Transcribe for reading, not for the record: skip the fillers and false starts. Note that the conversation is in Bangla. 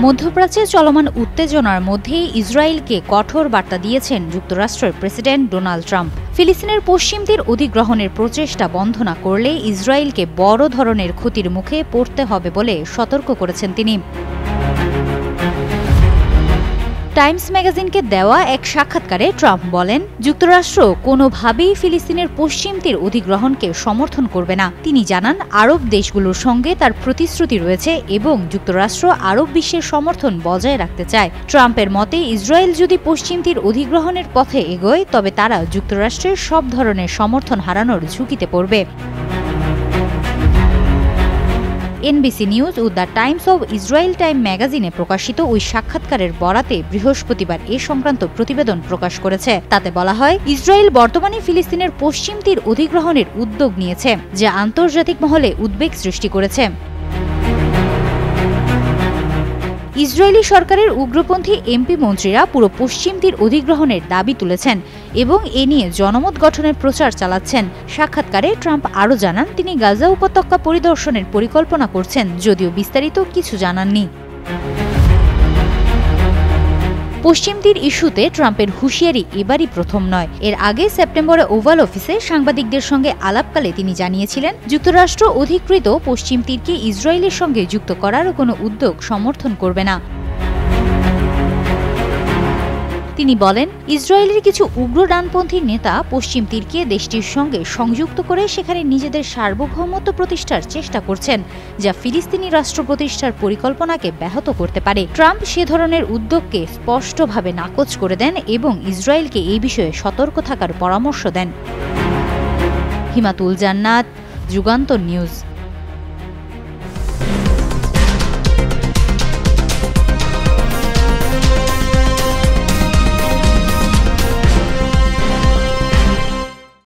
মধ্যপ্রাচ্যে চলমান উত্তেজনার মধ্যেই ইসরায়েলকে কঠোর বার্তা দিয়েছেন যুক্তরাষ্ট্রের প্রেসিডেন্ট ডোনাল্ড ট্রাম্প। ফিলিস্তিনের পশ্চিম তীর অধিগ্রহণের প্রচেষ্টা বন্ধ না করলে ইসরায়েলকে বড় ধরনের ক্ষতির মুখে পড়তে হবে বলে সতর্ক করেছেন তিনি। টাইমস ম্যাগাজিনকে দেওয়া এক সাক্ষাৎকারে ট্রাম্প বলেন, যুক্তরাষ্ট্র কোনোভাবেই ফিলিস্তিনের পশ্চিম তীর অধিগ্রহণকে সমর্থন করবে না। তিনি জানান, আরব দেশগুলোর সঙ্গে তার প্রতিশ্রুতি রয়েছে এবং যুক্তরাষ্ট্র আরব বিশ্বের সমর্থন বজায় রাখতে চায়। ট্রাম্পের মতে, ইসরায়েল যদি পশ্চিম তীর অধিগ্রহণের পথে এগোয় তবে তারা যুক্তরাষ্ট্রের সব ধরনের সমর্থন হারানোর ঝুঁকিতে পড়বে। এনবিসি নিউজ ও the Times of Israel Time ম্যাগাজিনে প্রকাশিত ওই সাক্ষাৎকারের বরাতে বৃহস্পতিবার এ সংক্রান্ত প্রতিবেদন প্রকাশ করেছে। তাতে বলা হয়, ইসরায়েল বর্তমানে ফিলিস্তিনের পশ্চিম তীর অধিগ্রহণের উদ্যোগ নিয়েছে, যা আন্তর্জাতিক মহলে উদ্বেগ সৃষ্টি করেছে। ইসরায়েলি সরকারের উগ্রপন্থী এমপি মন্ত্রীরা পুরো পশ্চিম তীর অধিগ্রহণের দাবি তুলেছেন এবং এ নিয়ে জনমত গঠনের প্রচার চালাচ্ছেন। সাক্ষাৎকারে ট্রাম্প আরও জানান, তিনি গাজা উপত্যকা পরিদর্শনের পরিকল্পনা করছেন, যদিও বিস্তারিত কিছু জানাননি। পশ্চিম তীর ইস্যুতে ট্রাম্পের হুঁশিয়ারি এবারই প্রথম নয়। এর আগে সেপ্টেম্বরে ওভাল অফিসে সাংবাদিকদের সঙ্গে আলাপকালে তিনি জানিয়েছিলেন, যুক্তরাষ্ট্র অধিকৃত পশ্চিম তীরকে ইসরায়েলের সঙ্গে যুক্ত করার কোনো উদ্যোগ সমর্থন করবে না। তিনি বলেন, ইসরায়েলের কিছু উগ্র ডানপন্থী নেতা পশ্চিম তীরকে দেশটির সঙ্গে সংযুক্ত করে সেখানে নিজেদের সার্বভৌমত্ব প্রতিষ্ঠার চেষ্টা করছেন, যা ফিলিস্তিনি রাষ্ট্র প্রতিষ্ঠার পরিকল্পনাকে ব্যাহত করতে পারে। ট্রাম্প সে ধরনের উদ্যোগকে স্পষ্টভাবে নাকচ করে দেন এবং ইসরায়েলকে এই বিষয়ে সতর্ক থাকার পরামর্শ দেন। হিমাতুল জান্নাত, যুগান্তর নিউজ।